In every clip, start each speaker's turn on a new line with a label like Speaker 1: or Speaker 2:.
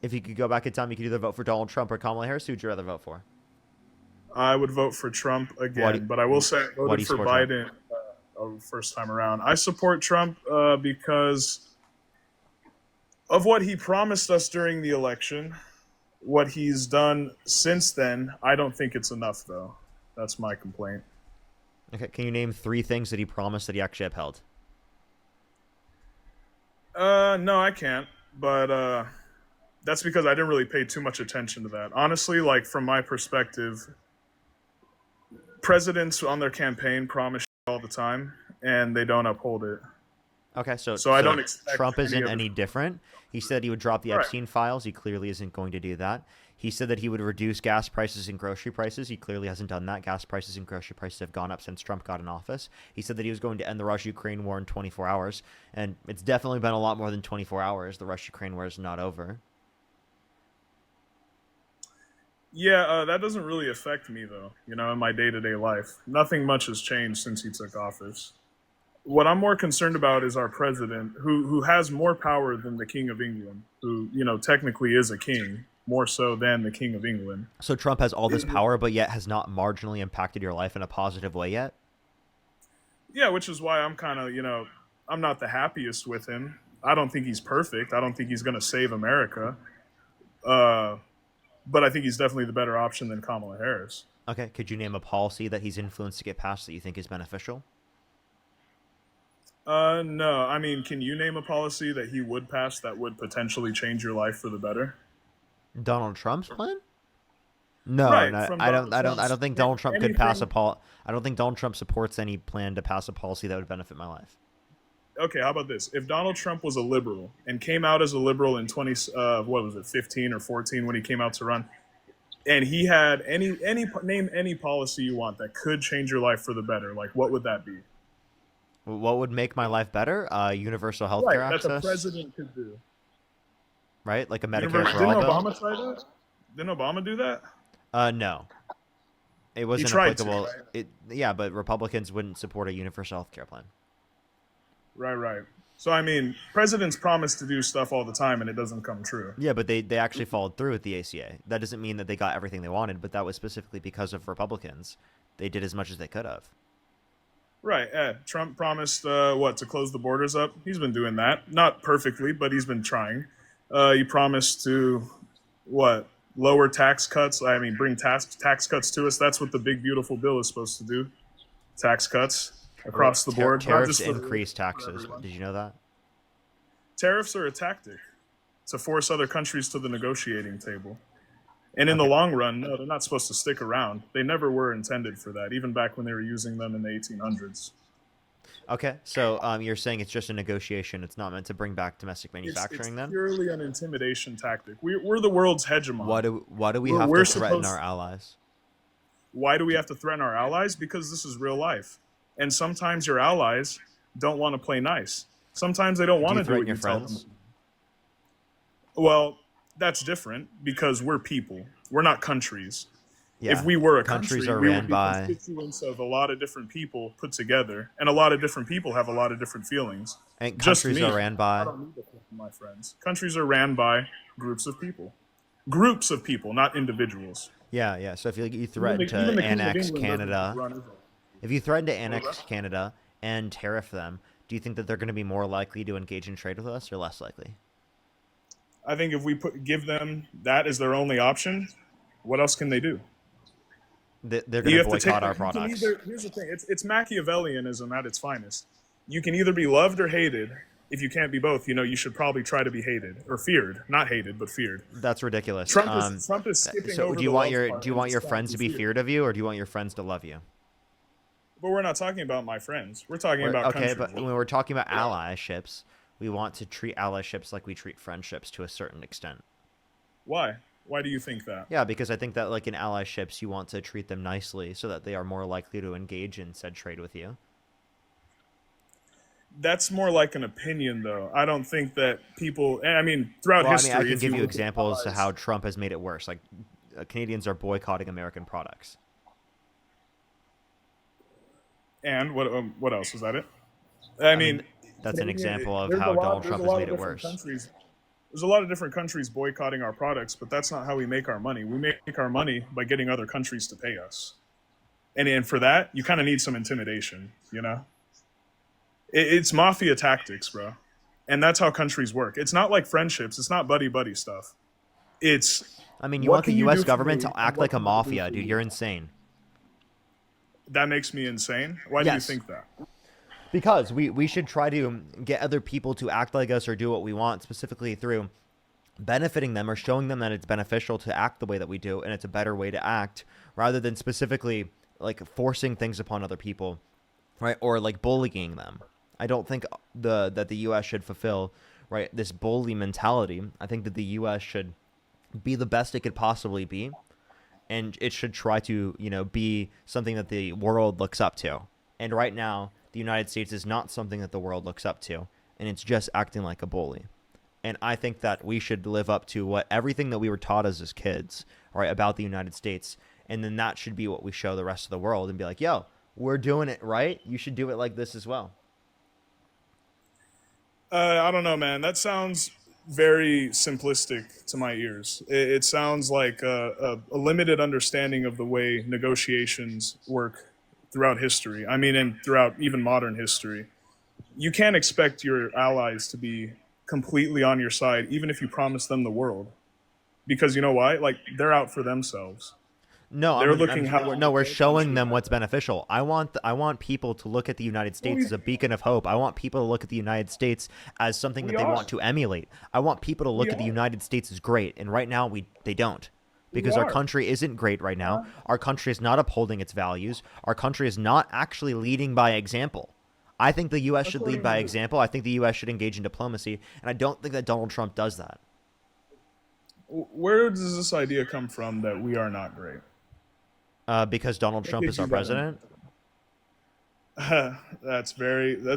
Speaker 1: If you could go back in time, you could either vote for Donald Trump or Kamala Harris. Who would you rather vote for?
Speaker 2: I would vote for Trump
Speaker 1: Why do
Speaker 2: again, but I will say I
Speaker 1: Why do
Speaker 2: voted
Speaker 1: you
Speaker 2: for
Speaker 1: support Trump?
Speaker 2: Biden first time around. I support Trump because of what he promised us during the election. What he's done since then, I don't think it's enough, though. That's my complaint.
Speaker 1: Okay, can you name 3 things that he promised that he actually upheld?
Speaker 2: No, I can't. But that's because I didn't really pay too much attention to that. Honestly, like from my perspective, presidents on their campaign promise all the time, and they don't uphold it.
Speaker 1: Okay,
Speaker 2: So I
Speaker 1: so
Speaker 2: don't expect
Speaker 1: Trump
Speaker 2: any
Speaker 1: isn't
Speaker 2: other.
Speaker 1: any different. He said he would drop the
Speaker 2: Right.
Speaker 1: Epstein files. He clearly isn't going to do that. He said that he would reduce gas prices and grocery prices. He clearly hasn't done that. Gas prices and grocery prices have gone up since Trump got in office. He said that he was going to end the Russia-Ukraine war in 24 hours, and it's definitely been a lot more than 24 hours. The Russia-Ukraine war is not over.
Speaker 2: Yeah, that doesn't really affect me though. In my day-to-day life, nothing much has changed since he took office. What I'm more concerned about is our president, who has more power than the King of England, who technically is a king, more so than the King of England.
Speaker 1: So Trump has all this power, but yet has not marginally impacted your life in a positive way yet?
Speaker 2: Yeah, which is why I'm kind of I'm not the happiest with him. I don't think he's perfect. I don't think he's going to save America. Uh, but I think he's definitely the better option than Kamala Harris.
Speaker 1: Okay, could you name a policy that he's influenced to get passed that you think is beneficial?
Speaker 2: No, I mean, can you name a policy that he would pass that would potentially change your life for the better?
Speaker 1: Donald Trump's plan? No,
Speaker 2: Right,
Speaker 1: no,
Speaker 2: from
Speaker 1: I don't.
Speaker 2: Donald
Speaker 1: I don't. I
Speaker 2: Trump's
Speaker 1: don't think Donald Trump could pass a
Speaker 2: anything.
Speaker 1: pol. I don't think Donald Trump supports any plan to pass a policy that would benefit my life.
Speaker 2: Okay, how about this? If Donald Trump was a liberal and came out as a liberal in 15 or 14 when he came out to run, and he had name any policy you want that could change your life for the better, like what would that be?
Speaker 1: What would make my life better? Universal health care
Speaker 2: Right, that the
Speaker 1: access,
Speaker 2: president could do.
Speaker 1: right? Like a Medicare for
Speaker 2: Didn't
Speaker 1: all bill.
Speaker 2: Obama try that? Didn't Obama do that?
Speaker 1: No, it
Speaker 2: He
Speaker 1: wasn't
Speaker 2: tried to,
Speaker 1: applicable.
Speaker 2: right?
Speaker 1: Yeah, but Republicans wouldn't support a universal health care plan.
Speaker 2: Right, right. So I mean, presidents promise to do stuff all the time, and it doesn't come true.
Speaker 1: Yeah, but they actually followed through with the ACA. That doesn't mean that they got everything they wanted, but that was specifically because of Republicans. They did as much as they could have.
Speaker 2: Right. Trump promised to close the borders up. He's been doing that, not perfectly, but he's been trying. He promised to what lower tax cuts. I mean, bring tax cuts to us. That's what the big beautiful bill is supposed to do. Tax cuts
Speaker 1: Well,
Speaker 2: across the board, not
Speaker 1: tariffs
Speaker 2: just for the rich,
Speaker 1: increase
Speaker 2: for
Speaker 1: taxes.
Speaker 2: everyone.
Speaker 1: Did you know that?
Speaker 2: Tariffs are a tactic to force other countries to the negotiating table. And in the
Speaker 1: Okay.
Speaker 2: long run, no, they're not supposed to stick around. They never were intended for that, even back when they were using them in the 1800s.
Speaker 1: Okay. So you're saying it's just a negotiation. It's not meant to bring back domestic
Speaker 2: It's
Speaker 1: manufacturing then?
Speaker 2: purely an intimidation tactic. We're the world's hegemon.
Speaker 1: Why do we
Speaker 2: We're,
Speaker 1: have to
Speaker 2: we're
Speaker 1: threaten
Speaker 2: supposed.
Speaker 1: our allies?
Speaker 2: Why do we have to threaten our allies? Because this is real life, and sometimes your allies don't want to play nice. Sometimes they don't
Speaker 1: Do
Speaker 2: want
Speaker 1: you
Speaker 2: to do
Speaker 1: threaten
Speaker 2: what
Speaker 1: your
Speaker 2: you tell them.
Speaker 1: friends?
Speaker 2: Well, that's different because we're people. We're not countries. If
Speaker 1: Yeah.
Speaker 2: we were a
Speaker 1: Countries
Speaker 2: country,
Speaker 1: are
Speaker 2: we would
Speaker 1: ran
Speaker 2: be
Speaker 1: by
Speaker 2: constituents of a lot of different people put together, and a lot of different people have a lot of different feelings.
Speaker 1: and
Speaker 2: Just
Speaker 1: countries
Speaker 2: me,
Speaker 1: are ran
Speaker 2: I
Speaker 1: by
Speaker 2: don't need to pick my friends. Countries are ran by groups of people, not individuals.
Speaker 1: Yeah, yeah. So if you
Speaker 2: Even
Speaker 1: threaten
Speaker 2: the,
Speaker 1: to
Speaker 2: even the King of
Speaker 1: annex
Speaker 2: England doesn't just
Speaker 1: Canada,
Speaker 2: run Israel.
Speaker 1: if you threaten to
Speaker 2: What was
Speaker 1: annex
Speaker 2: that?
Speaker 1: Canada and tariff them, do you think that they're going to be more likely to engage in trade with us or less likely?
Speaker 2: I think if we give them that as their only option, what else can they do?
Speaker 1: They're going
Speaker 2: You
Speaker 1: to
Speaker 2: have to take.
Speaker 1: boycott our
Speaker 2: You can
Speaker 1: products.
Speaker 2: either. Here's the thing. It's Machiavellianism at its finest. You can either be loved or hated. If you can't be both, you should probably try to be hated or feared. Not hated, but feared.
Speaker 1: That's ridiculous.
Speaker 2: Trump is skipping
Speaker 1: So
Speaker 2: over the love
Speaker 1: do
Speaker 2: part
Speaker 1: you
Speaker 2: and
Speaker 1: want
Speaker 2: just
Speaker 1: your
Speaker 2: trying to
Speaker 1: friends
Speaker 2: be
Speaker 1: to be
Speaker 2: feared.
Speaker 1: feared of you, or do you want your friends to love you?
Speaker 2: But we're not talking about my friends. We're talking about
Speaker 1: Okay,
Speaker 2: countries.
Speaker 1: but when we're talking about allyships, we want to treat allyships like we treat friendships to a certain extent.
Speaker 2: Why? Why do you think that?
Speaker 1: Yeah, because I think that like in allyships, you want to treat them nicely so that they are more likely to engage in said trade with you.
Speaker 2: That's more like an opinion, though. I don't think that people. And I mean, throughout
Speaker 1: Well, I mean, I
Speaker 2: history,
Speaker 1: can
Speaker 2: if
Speaker 1: give
Speaker 2: you
Speaker 1: you
Speaker 2: look at
Speaker 1: examples to
Speaker 2: allies,
Speaker 1: how Trump has made it worse. Like Canadians are boycotting American products.
Speaker 2: and what else was that? It. I
Speaker 1: I mean,
Speaker 2: mean,
Speaker 1: that's an
Speaker 2: Canadian.
Speaker 1: example of
Speaker 2: There's a
Speaker 1: how
Speaker 2: lot.
Speaker 1: Donald
Speaker 2: There's a
Speaker 1: Trump has
Speaker 2: lot
Speaker 1: made
Speaker 2: of
Speaker 1: it
Speaker 2: different
Speaker 1: worse.
Speaker 2: countries. There's a lot of different countries boycotting our products, but that's not how we make our money. We make our money by getting other countries to pay us. And for that, you kind of need some intimidation, you know? It's mafia tactics, bro. And that's how countries work. It's not like friendships. It's not buddy-buddy stuff. It's
Speaker 1: I mean, you
Speaker 2: what
Speaker 1: want the
Speaker 2: can you
Speaker 1: U.S.
Speaker 2: do for
Speaker 1: government
Speaker 2: me
Speaker 1: to
Speaker 2: and
Speaker 1: act
Speaker 2: what
Speaker 1: like a
Speaker 2: can I do
Speaker 1: mafia,
Speaker 2: for
Speaker 1: dude.
Speaker 2: you?
Speaker 1: You're insane.
Speaker 2: That makes me insane. Why do you
Speaker 1: Yes.
Speaker 2: think that?
Speaker 1: Because we should try to get other people to act like us or do what we want, specifically through benefiting them or showing them that it's beneficial to act the way that we do and it's a better way to act, rather than specifically like forcing things upon other people, right? Or like bullying them. I don't think that the US should fulfill, right, this bully mentality. I think that the US should be the best it could possibly be, and it should try to, be something that the world looks up to. And right now, the United States is not something that the world looks up to, and it's just acting like a bully. And I think that we should live up to what everything that we were taught as kids, right, about the United States, and then that should be what we show the rest of the world and be like, yo, we're doing it right. You should do it like this as well.
Speaker 2: I don't know, man. That sounds very simplistic to my ears. It sounds like a limited understanding of the way negotiations work throughout history. I mean, and throughout even modern history. You can't expect your allies to be completely on your side, even if you promise them the world. Because you know why? Like, they're out for themselves.
Speaker 1: No,
Speaker 2: They're looking
Speaker 1: no,
Speaker 2: how
Speaker 1: we're
Speaker 2: their
Speaker 1: showing
Speaker 2: country
Speaker 1: them what's
Speaker 2: benefits.
Speaker 1: beneficial. I want people to look at the United States as a beacon of hope. I want people to look at the United States as something
Speaker 2: We
Speaker 1: that they
Speaker 2: are.
Speaker 1: want to emulate. I want people to
Speaker 2: We
Speaker 1: look at the
Speaker 2: are.
Speaker 1: United States as great, and right now they don't.
Speaker 2: We
Speaker 1: Because our
Speaker 2: are.
Speaker 1: country isn't great right now. Our country is not upholding its values. Our country is not actually leading by example. I think the U.S. should lead
Speaker 2: According
Speaker 1: by
Speaker 2: to
Speaker 1: example. I think the U.S. should engage in diplomacy, and I don't think that Donald Trump does that.
Speaker 2: where does this idea come from that we are not great?
Speaker 1: Because Donald
Speaker 2: What
Speaker 1: Trump
Speaker 2: gives
Speaker 1: is our
Speaker 2: you that
Speaker 1: president.
Speaker 2: that's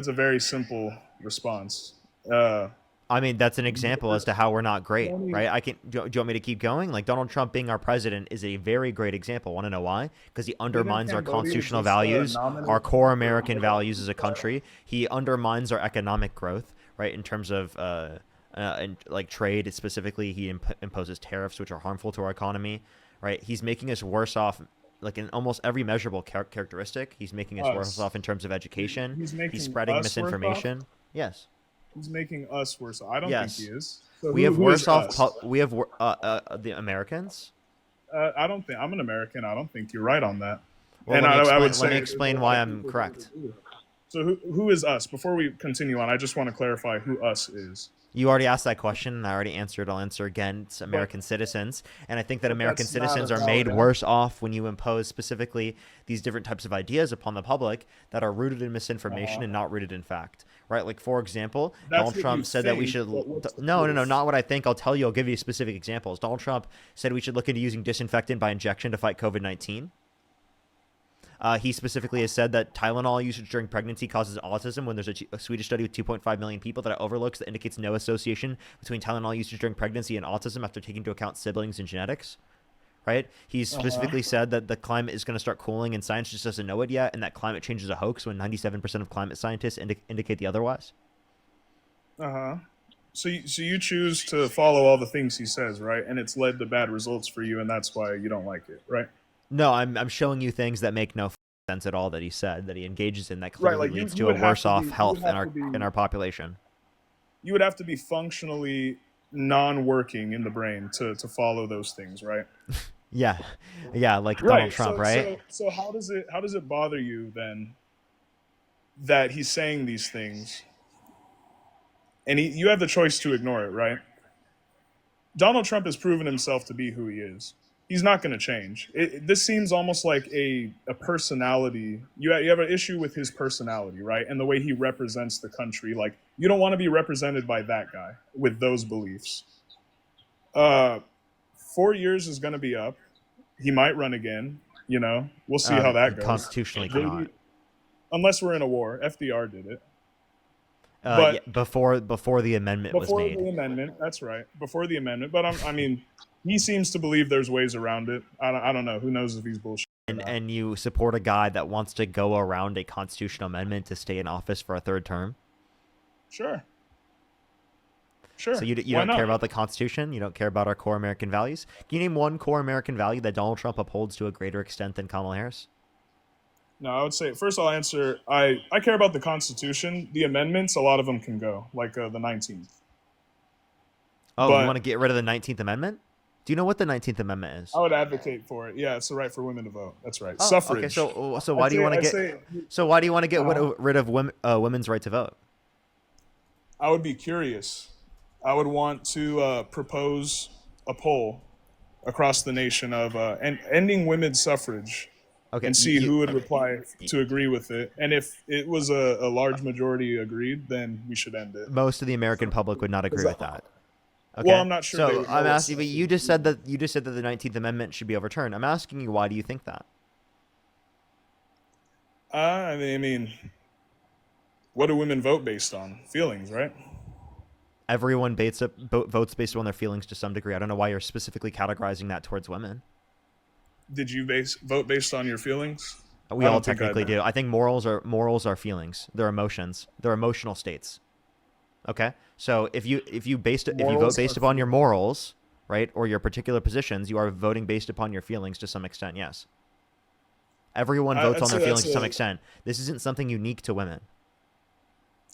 Speaker 2: a very simple response. Uh,
Speaker 1: I mean, that's an example as to how we're not great,
Speaker 2: Tony,
Speaker 1: right? Do you want me to keep going? Like, Donald Trump being our president is a very great example. Want to know why? Because he
Speaker 2: isn't
Speaker 1: undermines our
Speaker 2: Cambodia
Speaker 1: constitutional
Speaker 2: just
Speaker 1: values, our
Speaker 2: nominated
Speaker 1: core
Speaker 2: for
Speaker 1: American
Speaker 2: mayor?
Speaker 1: values as a country. He undermines our economic growth, right? In terms of and like trade specifically, he imposes tariffs which are harmful to our economy, right? He's making us worse off. Like in almost every measurable characteristic, he's making us worse
Speaker 2: Us.
Speaker 1: off in terms of education.
Speaker 2: He's
Speaker 1: He's
Speaker 2: making
Speaker 1: spreading
Speaker 2: us worse off.
Speaker 1: misinformation. Yes.
Speaker 2: He's making us worse. I don't think he
Speaker 1: Yes.
Speaker 2: is. So
Speaker 1: We have
Speaker 2: who is
Speaker 1: worse off.
Speaker 2: us?
Speaker 1: We have the Americans.
Speaker 2: I don't think I'm an American. I don't think you're right on that.
Speaker 1: Well,
Speaker 2: And I would
Speaker 1: let me
Speaker 2: say
Speaker 1: explain why I'm correct.
Speaker 2: so. Who is us? Before we continue on, I just want to clarify who us is.
Speaker 1: You already asked that question, and I already answered. I'll answer again. It's
Speaker 2: But
Speaker 1: American citizens, and I think that American
Speaker 2: that's not a
Speaker 1: citizens are
Speaker 2: valid
Speaker 1: made
Speaker 2: answer.
Speaker 1: worse off when you impose specifically these different types of ideas upon the public that are rooted in misinformation and not rooted in fact. Right? Like for example,
Speaker 2: That's
Speaker 1: Donald
Speaker 2: what
Speaker 1: Trump
Speaker 2: you
Speaker 1: said that we
Speaker 2: think,
Speaker 1: should.
Speaker 2: but what's the
Speaker 1: No,
Speaker 2: proof?
Speaker 1: not what I think. I'll tell you. I'll give you specific examples. Donald Trump said we should look into using disinfectant by injection to fight COVID-19. He specifically has said that Tylenol usage during pregnancy causes autism when there's a Swedish study with 2.5 million people that it overlooks that indicates no association between Tylenol usage during pregnancy and autism after taking into account siblings and genetics. Right? He's specifically said that the climate is going to start cooling and science just doesn't know it yet, and that climate change is a hoax when 97% of climate scientists indicate the otherwise.
Speaker 2: Uh-huh. So you choose to follow all the things he says, right? And it's led to bad results for you, and that's why you don't like it, right?
Speaker 1: No, I'm showing you things that make no sense at all that he said that he engages in that
Speaker 2: Right.
Speaker 1: clearly
Speaker 2: Like
Speaker 1: leads
Speaker 2: you
Speaker 1: to a
Speaker 2: would have
Speaker 1: worse
Speaker 2: to
Speaker 1: off
Speaker 2: be. You would
Speaker 1: health
Speaker 2: have to be.
Speaker 1: in our population.
Speaker 2: You would have to be functionally non-working in the brain to follow those things, right?
Speaker 1: Yeah, yeah, like Donald
Speaker 2: Right.
Speaker 1: Trump,
Speaker 2: So
Speaker 1: right?
Speaker 2: so how does it bother you then that he's saying these things and you have the choice to ignore it, right? Donald Trump has proven himself to be who he is. He's not going to change. This seems almost like a personality. You have an issue with his personality, right? And the way he represents the country. Like, you don't want to be represented by that guy with those beliefs. Uh, 4 years is going to be up. He might run again. You know, we'll see how that goes.
Speaker 1: Constitutionally cannot.
Speaker 2: Maybe, unless we're in a war. FDR did it. But
Speaker 1: Yeah, before the amendment was
Speaker 2: before
Speaker 1: made.
Speaker 2: the amendment, that's right. Before the amendment, but I mean, he seems to believe there's ways around it. I don't know. Who knows if he's bullshit or not?
Speaker 1: And you support a guy that wants to go around a constitutional amendment to stay in office for a third term?
Speaker 2: Sure. Sure.
Speaker 1: So you
Speaker 2: Why
Speaker 1: don't care
Speaker 2: not?
Speaker 1: about the Constitution? You don't care about our core American values? Can you name one core American value that Donald Trump upholds to a greater extent than Kamala Harris?
Speaker 2: No, I would say first I'll answer. I care about the Constitution. The amendments, a lot of them can go, like the 19th.
Speaker 1: Oh, you want
Speaker 2: But
Speaker 1: to get rid of the 19th Amendment? Do you know what the 19th Amendment
Speaker 2: I
Speaker 1: is?
Speaker 2: would advocate for it. Yeah, it's the right for women to vote. That's right.
Speaker 1: Oh, okay.
Speaker 2: Suffrage.
Speaker 1: So why
Speaker 2: I'd
Speaker 1: do you
Speaker 2: say.
Speaker 1: want to
Speaker 2: I'd
Speaker 1: get
Speaker 2: say.
Speaker 1: so why do you want to get
Speaker 2: Uh,
Speaker 1: rid of women's right to vote?
Speaker 2: I would be curious. I would want to propose a poll across the nation of ending women's suffrage
Speaker 1: Okay,
Speaker 2: and see who would reply to agree with it. And if it was a large majority agreed, then we should end it.
Speaker 1: most of the American public would not agree with that.
Speaker 2: Well,
Speaker 1: Okay,
Speaker 2: I'm not sure they
Speaker 1: so
Speaker 2: would
Speaker 1: I'm
Speaker 2: know
Speaker 1: asking,
Speaker 2: it's
Speaker 1: but you just said that the 19th Amendment should be overturned. I'm asking you, why do you think that?
Speaker 2: I mean, what do women vote based on? Feelings, right?
Speaker 1: Everyone votes based on their feelings to some degree. I don't know why you're specifically categorizing that towards women.
Speaker 2: Did you vote based on your feelings?
Speaker 1: We
Speaker 2: I
Speaker 1: all
Speaker 2: don't think I
Speaker 1: technically
Speaker 2: did.
Speaker 1: do. I think morals are feelings. They're emotions. They're emotional states. Okay, so if you vote
Speaker 2: Morals
Speaker 1: based
Speaker 2: are
Speaker 1: upon your morals, right, or your particular positions, you are voting based upon your feelings to some extent. Yes, everyone votes
Speaker 2: I'd
Speaker 1: on their
Speaker 2: say
Speaker 1: feelings
Speaker 2: that's
Speaker 1: to some
Speaker 2: a.
Speaker 1: extent. This isn't something unique to women.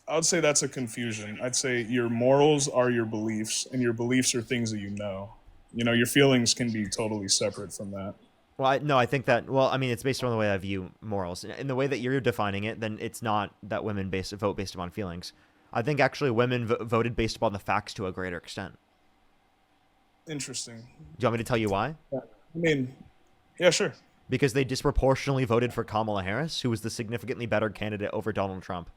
Speaker 2: I would say that's a confusion. I'd say your morals are your beliefs, and your beliefs are things that you know. You know, your feelings can be totally separate from that.
Speaker 1: Well, no, I think that. Well, I mean, it's based on the way I view morals. In the way that you're defining it, then it's not that women vote based upon feelings. I think actually women voted based upon the facts to a greater extent.
Speaker 2: Interesting.
Speaker 1: Do you want me to tell you why?
Speaker 2: I mean, yeah, sure.
Speaker 1: Because they disproportionately voted for Kamala Harris, who was the significantly better candidate over Donald Trump.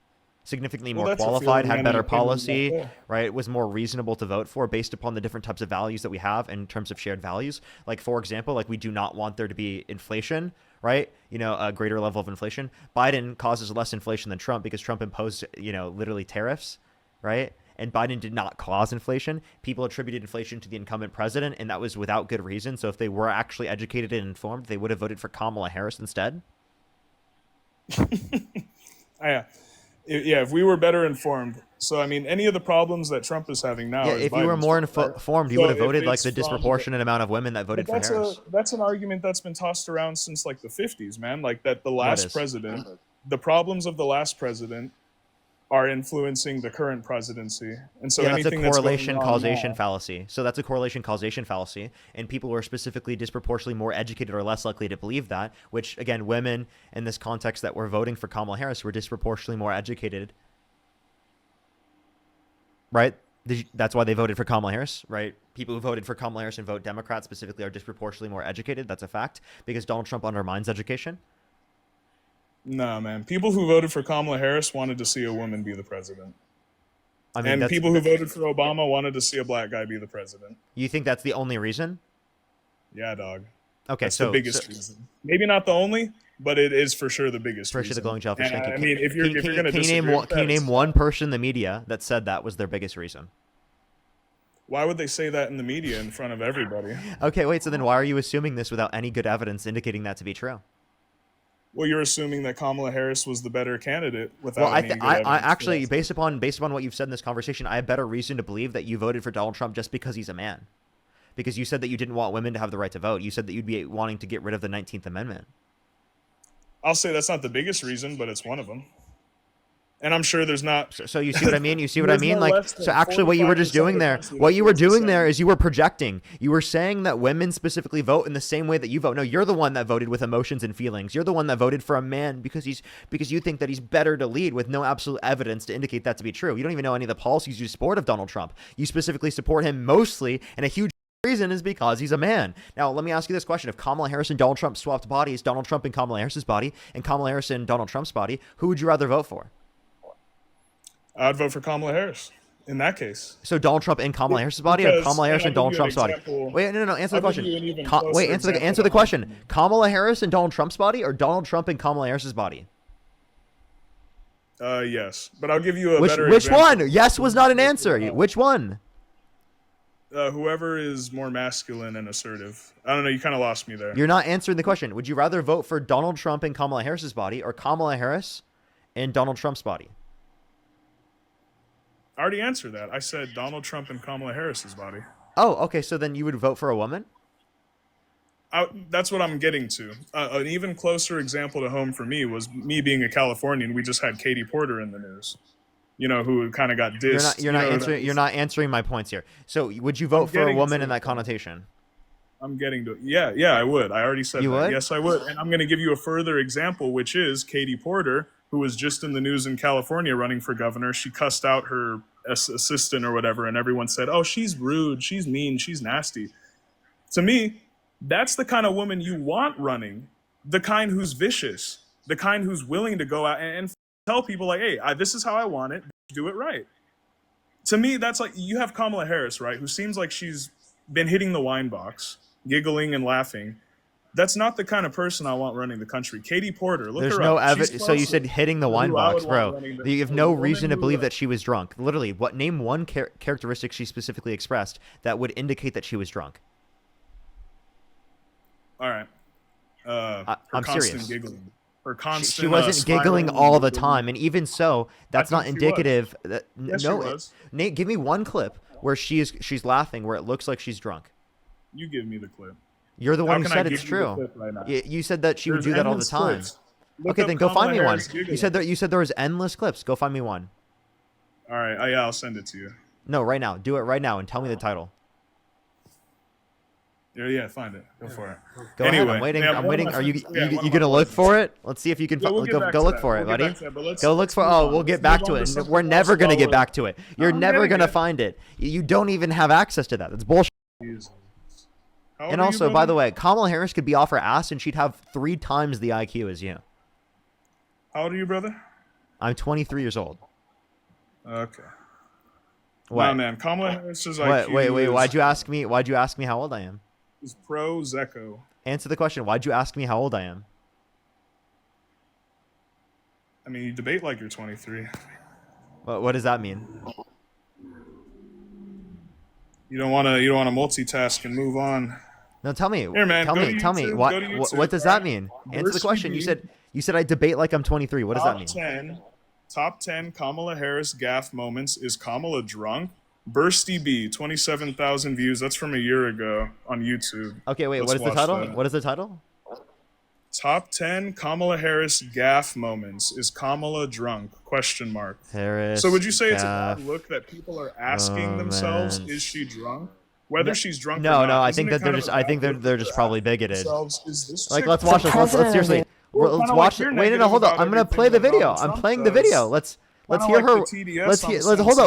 Speaker 1: Significantly
Speaker 2: Well,
Speaker 1: more
Speaker 2: that's a
Speaker 1: qualified,
Speaker 2: feeling
Speaker 1: had
Speaker 2: and an
Speaker 1: better
Speaker 2: opinion.
Speaker 1: policy,
Speaker 2: Yeah.
Speaker 1: right? Was more reasonable to vote for based upon the different types of values that we have in terms of shared values. Like, for example, like we do not want there to be inflation, right? You know, a greater level of inflation. Biden causes less inflation than Trump because Trump imposed, literally tariffs, right? And Biden did not cause inflation. People attributed inflation to the incumbent president, and that was without good reason. So if they were actually educated and informed, they would have voted for Kamala Harris instead.
Speaker 2: Yeah. Yeah, if we were better informed. So, I mean, any of the problems that Trump is having now
Speaker 1: Yeah,
Speaker 2: is
Speaker 1: if you were
Speaker 2: Biden's
Speaker 1: more
Speaker 2: fault, right?
Speaker 1: informed, you would
Speaker 2: So
Speaker 1: have
Speaker 2: if
Speaker 1: voted like
Speaker 2: it's
Speaker 1: the
Speaker 2: from
Speaker 1: disproportionate amount of women that
Speaker 2: but
Speaker 1: voted for Harris.
Speaker 2: that's an argument that's been tossed around since like the 50s, man. Like that the
Speaker 1: What
Speaker 2: last
Speaker 1: is?
Speaker 2: president, the problems of the last president are influencing the current presidency. And so
Speaker 1: Yeah, that's a
Speaker 2: anything that's going
Speaker 1: correlation
Speaker 2: on
Speaker 1: causation
Speaker 2: now,
Speaker 1: fallacy. So that's a correlation causation fallacy, and people who are specifically disproportionately more educated are less likely to believe that. Which again, women in this context that were voting for Kamala Harris were disproportionately more educated, right? That's why they voted for Kamala Harris, right? People who voted for Kamala Harris and vote Democrat specifically are disproportionately more educated. That's a fact because Donald Trump undermines education.
Speaker 2: no, man. People who voted for Kamala Harris wanted to see a woman be the president.
Speaker 1: I mean,
Speaker 2: And people who voted for Obama wanted to see a black guy be the president.
Speaker 1: you think that's the only reason?
Speaker 2: Yeah, dog.
Speaker 1: Okay,
Speaker 2: That's the biggest reason. Maybe not the only, but it is for sure the biggest
Speaker 1: for sure, the
Speaker 2: reason.
Speaker 1: glowing jellyfish.
Speaker 2: And
Speaker 1: Thank you.
Speaker 2: I mean, if you're going to
Speaker 1: Can you
Speaker 2: disagree with
Speaker 1: can you
Speaker 2: that,
Speaker 1: name one person in the media that said that was their biggest reason?
Speaker 2: why would they say that in the media in front of everybody?
Speaker 1: Okay, wait. So then, why are you assuming this without any good evidence indicating that to be true?
Speaker 2: Well, you're assuming that Kamala Harris was the better candidate without
Speaker 1: Well,
Speaker 2: any good
Speaker 1: I
Speaker 2: evidence.
Speaker 1: actually, based upon what you've said in this conversation, I have better reason to believe that you voted for Donald Trump just because he's a man. Because you said that you didn't want women to have the right to vote. You said that you'd be wanting to get rid of the 19th Amendment.
Speaker 2: I'll say that's not the biggest reason, but it's one of them. And I'm sure there's not.
Speaker 1: So you see what I mean? You see what I
Speaker 2: There's
Speaker 1: mean?
Speaker 2: no
Speaker 1: Like,
Speaker 2: less than
Speaker 1: so actually what you were just
Speaker 2: 45%
Speaker 1: doing
Speaker 2: of
Speaker 1: there,
Speaker 2: country
Speaker 1: what
Speaker 2: that
Speaker 1: you were
Speaker 2: votes the
Speaker 1: doing
Speaker 2: same.
Speaker 1: there is you were projecting. You were saying that women specifically vote in the same way that you vote. No, you're the one that voted with emotions and feelings. You're the one that voted for a man because you think that he's better to lead with no absolute evidence to indicate that to be true. You don't even know any of the policies you support of Donald Trump. You specifically support him mostly, and a huge reason is because he's a man. Now, let me ask you this question. If Kamala Harris and Donald Trump swapped bodies, Donald Trump in Kamala Harris's body, and Kamala Harris in Donald Trump's body, who would you rather vote for?
Speaker 2: I'd vote for Kamala Harris in that case.
Speaker 1: So Donald Trump in Kamala Harris's body, or
Speaker 2: Because-
Speaker 1: Kamala Harris
Speaker 2: and
Speaker 1: in
Speaker 2: I'll
Speaker 1: Donald
Speaker 2: give you an
Speaker 1: Trump's body?
Speaker 2: example.
Speaker 1: Wait, no. Answer the
Speaker 2: I'll give
Speaker 1: question.
Speaker 2: you an even closer
Speaker 1: Wait, answer
Speaker 2: example
Speaker 1: the
Speaker 2: than
Speaker 1: question. Kamala Harris in Donald Trump's body, or Donald Trump in Kamala Harris's body?
Speaker 2: Yes, but I'll give you a
Speaker 1: Which
Speaker 2: better
Speaker 1: which
Speaker 2: example.
Speaker 1: one? Yes was not an answer. Which one?
Speaker 2: Whoever is more masculine and assertive. I don't know. You kind of lost me there.
Speaker 1: You're not answering the question. Would you rather vote for Donald Trump in Kamala Harris's body, or Kamala Harris in Donald Trump's body?
Speaker 2: I already answered that. I said Donald Trump and Kamala Harris's body.
Speaker 1: Oh, okay. So then you would vote for a woman?
Speaker 2: That's what I'm getting to. An even closer example to home for me was me being a Californian. We just had Katie Porter in the news, who kind of got dissed.
Speaker 1: You're not answering my points here. So would you vote for a woman in that connotation?
Speaker 2: I'm getting to it. Yeah, I would. I already said
Speaker 1: you
Speaker 2: that.
Speaker 1: Would?
Speaker 2: Yes, I would. And I'm going to give you a further example, which is Katie Porter, who was just in the news in California running for governor. She cussed out her assistant or whatever, and everyone said, "Oh, she's rude, she's mean, she's nasty." To me, that's the kind of woman you want running, the kind who's vicious, the kind who's willing to go out and tell people like, "Hey, this is how I want it. Do it right." To me, that's like you have Kamala Harris, right, who seems like she's been hitting the wine box, giggling and laughing. That's not the kind of person I want running the country. Katie Porter, look
Speaker 1: There's
Speaker 2: her
Speaker 1: no
Speaker 2: up.
Speaker 1: evidence. So you said hitting the wine box, bro. You have no reason to believe that she was drunk. Literally, name one characteristic she specifically expressed that would indicate that she was drunk.
Speaker 2: All right.
Speaker 1: I'm serious.
Speaker 2: Giggling. Her constant.
Speaker 1: She wasn't giggling all the time, and even so, that's not indicative.
Speaker 2: Yes,
Speaker 1: no,
Speaker 2: she was.
Speaker 1: Nate, give me one clip where she's laughing, where it looks like she's drunk.
Speaker 2: You give me the clip.
Speaker 1: You're the one who said it's true. You said that she would do that all the time. Okay, then go find me one. You said there was endless clips. Go find me one.
Speaker 2: All right. Yeah, I'll send it to you.
Speaker 1: No, right now. Do it right now and tell me the title.
Speaker 2: Yeah, find it. Go for it.
Speaker 1: Go ahead. I'm waiting. I'm waiting. Are you gonna look for it? Let's see if you can go look for it, buddy. Go look for. Oh, we'll get back to it. We're never gonna get back to it. You're never gonna find it. You don't even have access to that. That's bullshit. And also, by the way, Kamala Harris could be off her ass and she'd have 3 times the IQ as you.
Speaker 2: How old are you, brother?
Speaker 1: I'm 23 years old.
Speaker 2: Okay.
Speaker 1: What?
Speaker 2: Nah, man. Kamala Harris's IQ.
Speaker 1: Wait. Why'd you ask me how old I am?
Speaker 2: Is pro Zecco.
Speaker 1: Answer the question. Why'd you ask me how old I am?
Speaker 2: I mean, you debate like you're 23.
Speaker 1: What does that mean?
Speaker 2: You don't want to multitask and move on.
Speaker 1: No, tell me.
Speaker 2: Here, man,
Speaker 1: tell me. What does that mean? Answer the question. You said I debate like I'm 23. What does that mean?
Speaker 2: Top 10 Kamala Harris gaffe moments. Is Kamala drunk? Bursty B, 27,000 views. That's from a year ago on YouTube.
Speaker 1: Okay, wait. What is the title? What is the title?
Speaker 2: Top 10 Kamala Harris gaffe moments. Is Kamala drunk? ?
Speaker 1: Harris.
Speaker 2: So would you say it's an odd look that people are asking themselves, is she drunk? Whether she's drunk or not.
Speaker 1: No, I think that they're just probably bigoted. Like,
Speaker 2: let's
Speaker 1: watch this. Let's seriously. Let's watch it. Wait, no, hold up. I'm gonna play the video. I'm playing the video. Let's hear her.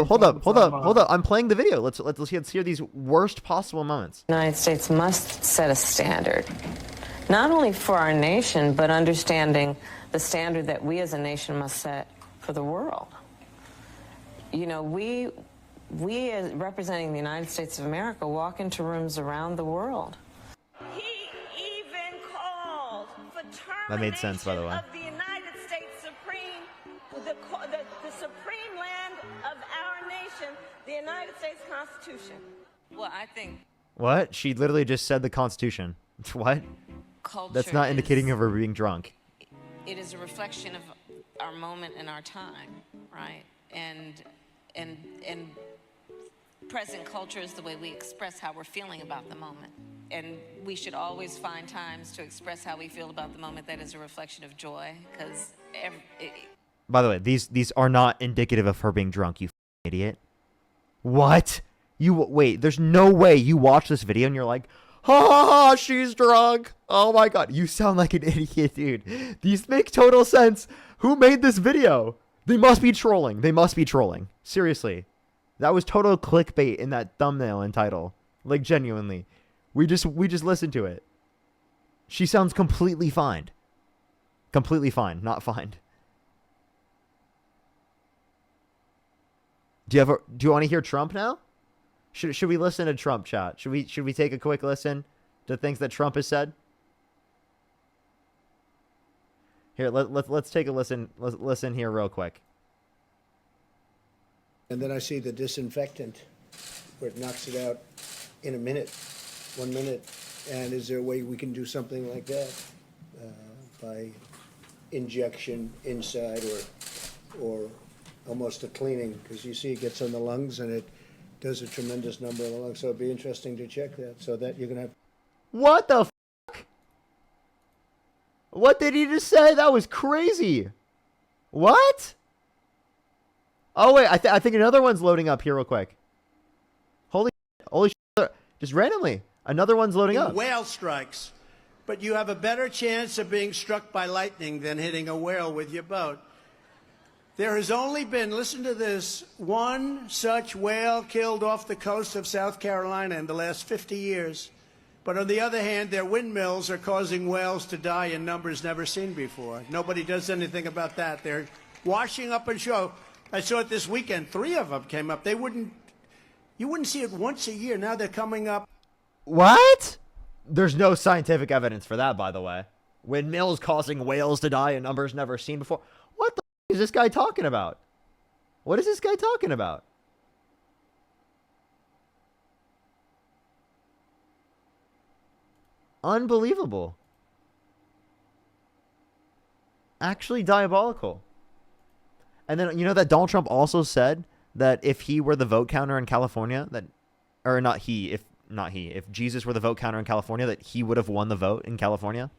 Speaker 1: Hold up. I'm playing the video. Let's hear these worst possible moments.
Speaker 3: The United States must set a standard, not only for our nation, but understanding the standard that we as a nation must set for the world. You know, we as representing the United States of America walk into rooms around the world.
Speaker 4: He even called for termination
Speaker 1: That made sense, by the way.
Speaker 4: of the United States Supreme, the supreme land of our nation, the United States Constitution.
Speaker 3: Well, I think
Speaker 1: What? She literally just said the Constitution. What?
Speaker 3: culture
Speaker 1: That's not indicating of her being drunk.
Speaker 3: it is a reflection of our moment and our time, right? And present culture is the way we express how we're feeling about the moment. And we should always find times to express how we feel about the moment that is a reflection of joy, because
Speaker 1: By the way, these are not indicative of her being drunk, you idiot. What? Wait, there's no way you watch this video and you're like, ha, she's drunk. Oh my god, you sound like an idiot, dude. These make total sense. Who made this video? They must be trolling. Seriously. That was total clickbait in that thumbnail and title. Like, genuinely. We just listened to it. She sounds completely fine. Completely fine, not fine. Do you want to hear Trump now? Should we listen to Trump, chat? Should we take a quick listen to things that Trump has said? Here, let's take a listen. Let's listen here real quick.
Speaker 5: And then I see the disinfectant where it knocks it out in a minute, 1 minute. And is there a way we can do something like that by injection inside or almost a cleaning, because you see it gets on the lungs and it does a tremendous number of the lungs. So it'd be interesting to check that, so that you're going to have.
Speaker 1: What the fuck? What did he just say? That was crazy. What? Oh, wait. I think another one's loading up here real quick. Holy shit. Just randomly. Another one's loading up.
Speaker 6: Whale strikes. But you have a better chance of being struck by lightning than hitting a whale with your boat. There has only been, listen to this, one such whale killed off the coast of South Carolina in the last 50 years. But on the other hand, their windmills are causing whales to die in numbers never seen before. Nobody does anything about that. They're washing up and show. I saw it this weekend. 3 of them came up. You wouldn't see it once a year. Now they're coming up.
Speaker 1: What? There's no scientific evidence for that, by the way. Windmills causing whales to die in numbers never seen before. What the is this guy talking about? What is this guy talking about? Unbelievable. Actually diabolical. And then, you know that Donald Trump also said that if he were the vote counter in California, that, or not he, if Jesus were the vote counter in California, that he would have won the vote in California.